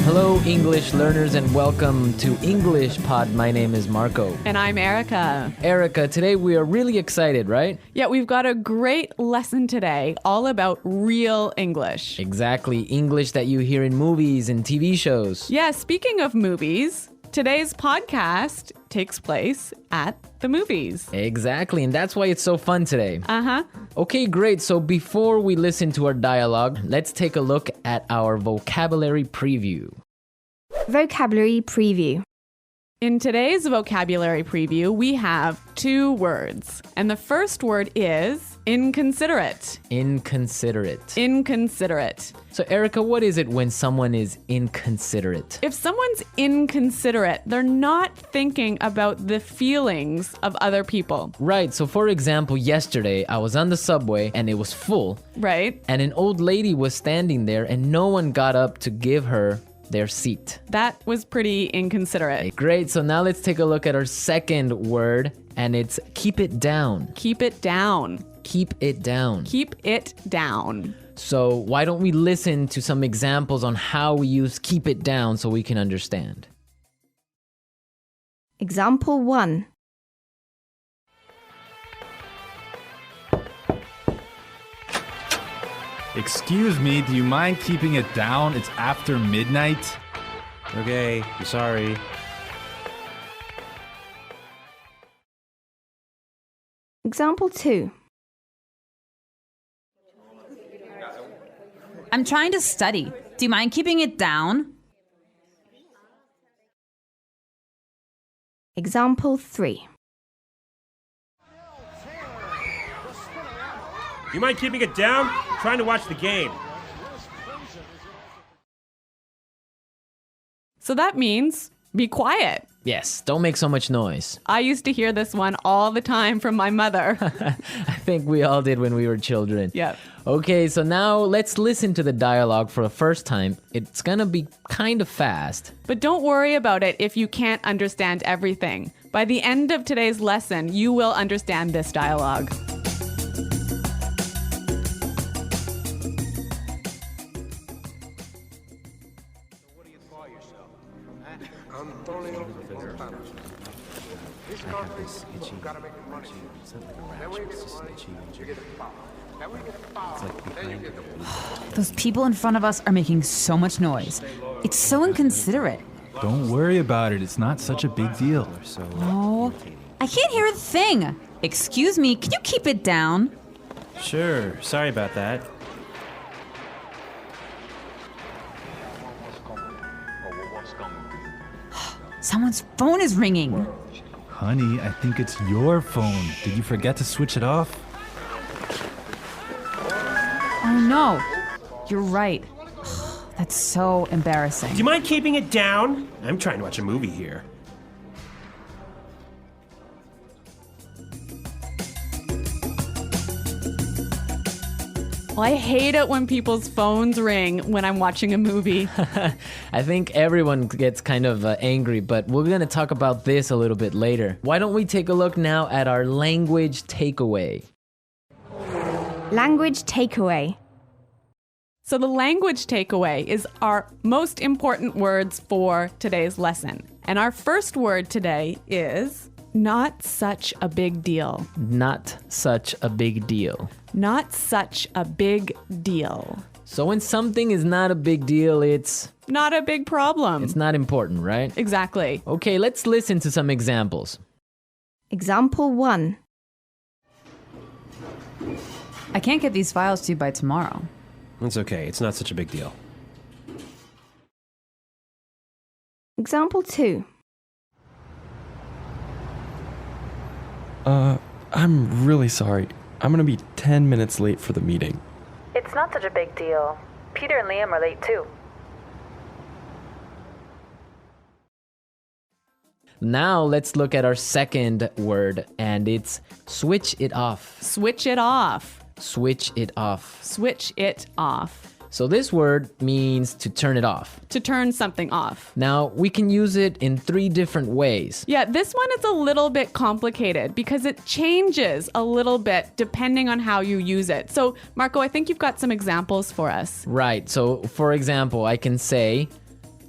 Hello, English learners, and welcome to English Pod. My name is Marco. And I'm Erica. Erica, today we are really excited, right? Yeah, we've got a great lesson today all about real English. Exactly, English that you hear in movies and TV shows. Yeah, speaking of movies, today's podcast takes place at the movies. Exactly, and that's why it's so fun today. Uh-huh. Okay, great. So before we listen to our dialogue, let's take a look at our vocabulary preview. Vocabulary preview. In today's vocabulary preview, we have two words. And the first word is inconsiderate. Inconsiderate. Inconsiderate. So Erica, what is it when someone is inconsiderate? If someone's inconsiderate, they're not thinking about the feelings of other people. Right, so for example, yesterday I was on the subway and it was full. Right? And an old lady was standing there and no one got up to give her their seat. That was pretty inconsiderate. Great, so now let's take a look at our second word, and it's keep it down. Keep it down. Keep it down. Keep it down. So why don't we listen to some examples on how we use keep it down so we can understand. Example 1. Excuse me, do you mind keeping it down? It's after midnight. Okay, I'm sorry. Example 2. I'm trying to study. Do you mind keeping it down? Example 3. You mind keeping it down? I'm trying to watch the game. So that means be quiet. Yes, don't make so much noise. I used to hear this one all the time from my mother. I think we all did when we were children. Yeah. Okay, so now let's listen to the dialogue for the first time. It's gonna be kind of fast. But don't worry about it if you can't understand everything. By the end of today's lesson, you will understand this dialogue. Those people in front of us are making so much noise. It's so inconsiderate. Don't worry about it. It's not such a big deal. Oh, I can't hear a thing. Excuse me, can you keep it down? Sure, sorry about that. Someone's phone is ringing. Honey, I think it's your phone. Did you forget to switch it off? Oh no, you're right. That's so embarrassing. Do you mind keeping it down? I'm trying to watch a movie here. Well, I hate it when people's phones ring when I'm watching a movie. I think everyone gets kind of angry, but we're gonna talk about this a little bit later. Why don't we take a look now at our language takeaway? Language takeaway. So the language takeaway is our most important words for today's lesson. And our first word today is not such a big deal. Not such a big deal. Not such a big deal. So when something is not a big deal, it's Not a big problem. not important, right? Exactly. Okay, let's listen to some examples. Example 1. I can't get these files to you by tomorrow. It's okay, it's not such a big deal. Example 2. I'm really sorry. I'm gonna be 10 minutes late for the meeting. It's not such a big deal. Peter and Liam are late too. Now let's look at our second word, and it's switch it off. Switch it off. Switch it off. Switch it off. So this word means to turn it off. To turn something off. Now, we can use it in 3 different ways. Yeah, this one is a little bit complicated because it changes a little bit depending on how you use it. So, Marco, I think you've got some examples for us. Right. So, for example, I can say,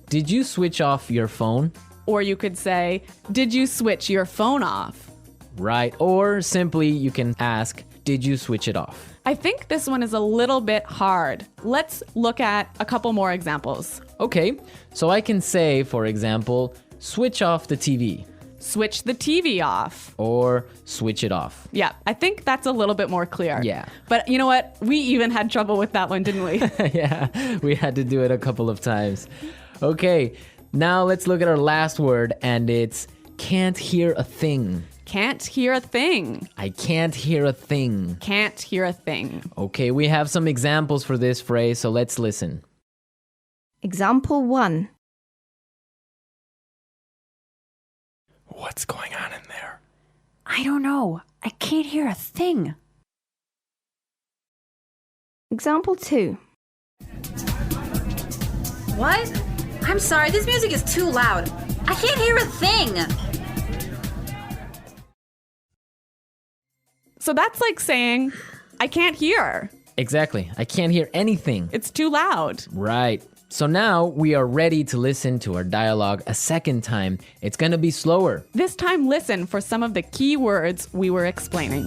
did you switch off your phone? Or you could say, did you switch your phone off? Right. Or simply you can ask, did you switch it off? I think this one is a little bit hard. Let's look at a couple more examples. Okay, so I can say, for example, switch off the TV Switch the TV off. or switch it off. Yeah, I think that's a little bit more clear. Yeah. But you know what? We even had trouble with that one, didn't we? Yeah, we had to do it a couple of times. Okay, now let's look at our last word, and it's can't hear a thing. Can't hear a thing. I can't hear a thing. Can't hear a thing. Okay, we have some examples for this phrase, so let's listen. Example 1. What's going on in there? I don't know. I can't hear a thing. Example 2. What? I'm sorry, this music is too loud. I can't hear a thing. So that's like saying, I can't hear. Exactly, I can't hear anything. It's too loud. Right. So now we are ready to listen to our dialogue a second time. It's gonna be slower. This time, listen for some of the key words we were explaining.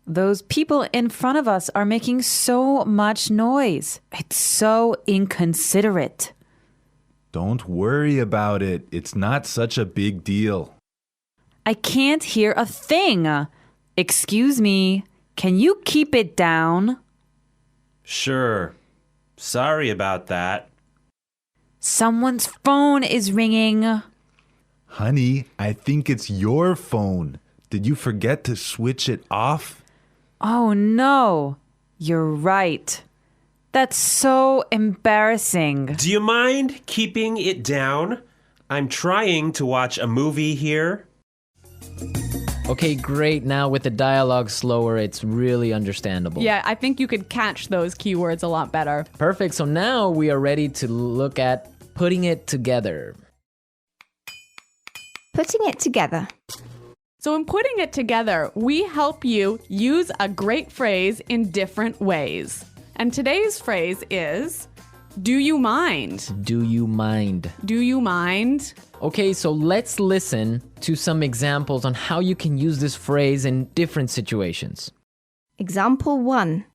Those people in front of us are making so much noise. It's so inconsiderate. Don't worry about it. It's not such a big deal. I can't hear a thing. Excuse me, can you keep it down? Sure. Sorry about that. Someone's phone is ringing. Honey, I think it's your phone. Did you forget to switch it off? Oh no, you're right. That's so embarrassing. Do you mind keeping it down? I'm trying to watch a movie here. Okay, great. Now with the dialogue slower, it's really understandable. Yeah, I think you could catch those keywords a lot better. Perfect. So now we are ready to look at putting it together. Putting it together. So in putting it together, we help you use a great phrase in different ways. And today's phrase is, do you mind? Do you mind? Do you mind? Okay, so let's listen to some examples on how you can use this phrase in different situations. Example 1.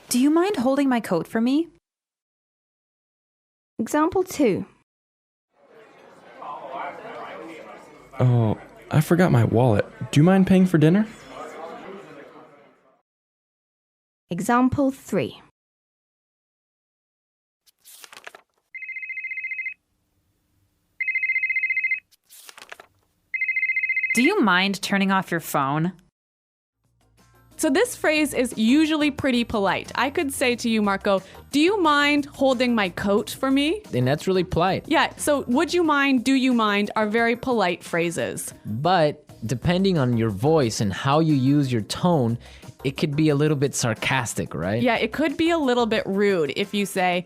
Do you mind holding my coat for me? Example 2. Oh, I forgot my wallet. Do you mind paying for dinner? Example 3. Do you mind turning off your phone? So this phrase is usually pretty polite. I could say to you, Marco, do you mind holding my coat for me? And that's really polite. Yeah, so would you mind, do you mind are very polite phrases. But depending on your voice and how you use your tone, it could be a little bit sarcastic, right? Yeah, it could be a little bit rude if you say,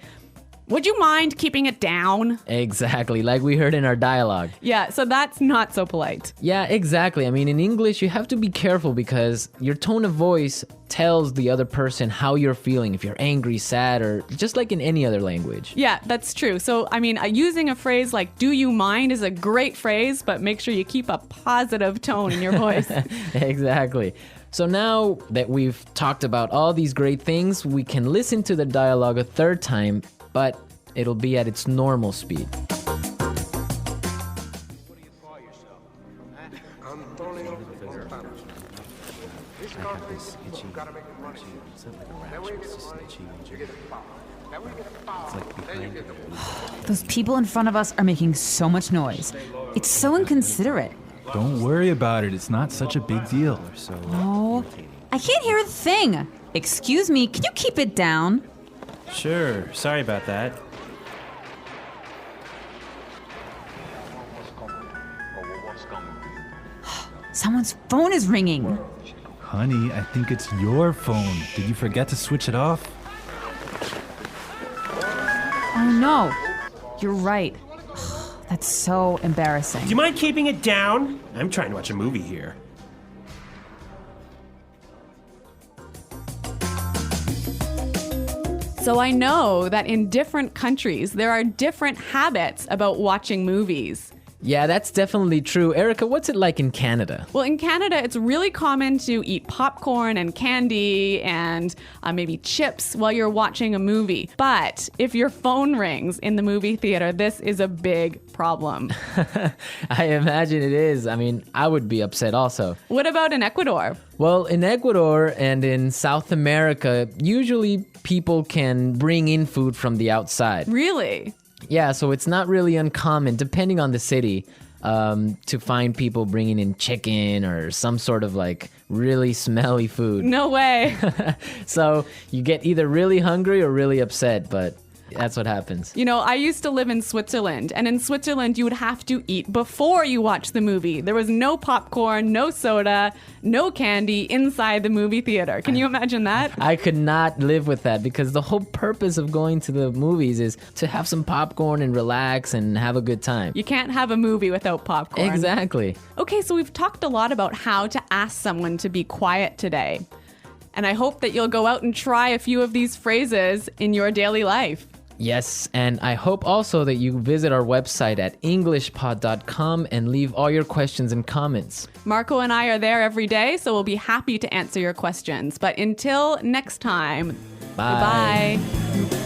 would you mind keeping it down? Exactly, like we heard in our dialogue. Yeah, so that's not so polite. Yeah, exactly. I mean, in English, you have to be careful because your tone of voice tells the other person how you're feeling, if you're angry, sad, or just like in any other language. Yeah, that's true. So, I mean, using a phrase like do you mind is a great phrase, but make sure you keep a positive tone in your voice. Exactly. So now that we've talked about all these great things, we can listen to the dialogue a third time, but it'll be at its normal speed. Those people in front of us are making so much noise. It's so inconsiderate. Don't worry about it. It's not such a big deal. Oh, I can't hear a thing. Excuse me, can you keep it down? Sure. Sorry about that. Someone's phone is ringing. Honey, I think it's your phone. Did you forget to switch it off? Oh no, you're right. That's so embarrassing. Do you mind keeping it down? I'm trying to watch a movie here. So I know that in different countries, there are different habits about watching movies. Yeah, that's definitely true. Erica, what's it like in Canada? Well, in Canada, it's really common to eat popcorn and candy and maybe chips while you're watching a movie. But if your phone rings in the movie theater, this is a big problem. I imagine it is. I mean, I would be upset also. What about in Ecuador? Well, in Ecuador and in South America, usually people can bring in food from the outside. Really? Yeah, so it's not really uncommon, depending on the city, to find people bringing in chicken or some sort of like really smelly food. No way. So you get either really hungry or really upset, but that's what happens. You know, I used to live in Switzerland, and in Switzerland, you would have to eat before you watch the movie. There was no popcorn, no soda, no candy inside the movie theater. Can you imagine that? I could not live with that because the whole purpose of going to the movies is to have some popcorn and relax and have a good time. You can't have a movie without popcorn. Exactly. Okay, so we've talked a lot about how to ask someone to be quiet today. And I hope that you'll go out and try a few of these phrases in your daily life. Yes, and I hope also that you visit our website at englishpod.com and leave all your questions and comments. Marco and I are there every day, so we'll be happy to answer your questions. But until next time, Bye. goodbye.